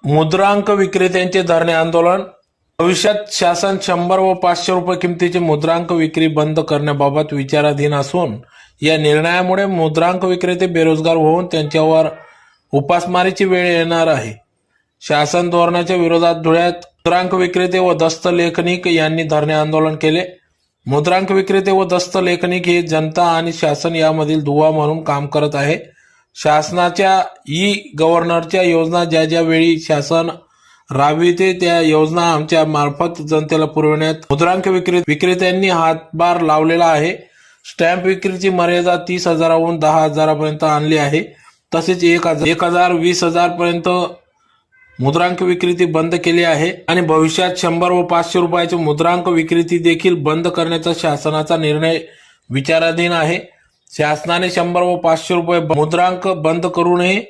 मुद्रांक विक्रेत्यांचे धरणे आंदोलन. भविष्यात शासन 100 व 500 रुपये किमतीची मुद्रांक विक्री बंद करण्याबाबत विचाराधीन असून या निर्णयामुळे मुद्रांक विक्रेते बेरोजगार होऊन त्यांच्यावर उपासमारीची वेळ येणार आहे. शासन धोरणाच्या विरोधात धुळ्यात मुद्रांक विक्रेते व दस्तलेखनिक यांनी धरणे आंदोलन केले. मुद्रांक विक्रेते व दस्तलेखनिक हे जनता आणि शासन यामधील दुवा म्हणून काम करत आहे. शासनाच्या ई गव्हर्नरच्या योजना ज्या ज्या वेळी शासन राबविते त्या योजना आमच्या मार्फत जनतेला पुरविण्यात मुद्रांक विक्रेत्यांनी हातभार लावलेला आहे. स्टॅम्प विक्रीची मर्यादा 30,000हून 10,000 पर्यंत आणली आहे. तसेच 1,000, 20,000 पर्यंत मुद्रांक विक्री बंद केली आहे आणि भविष्यात 100 व 500 रुपयाची मुद्रांक विक्री देखील बंद करण्याचा शासनाचा निर्णय विचाराधीन आहे. शासनाने 100 व 500 रुपये मुद्रांक बंद करू नये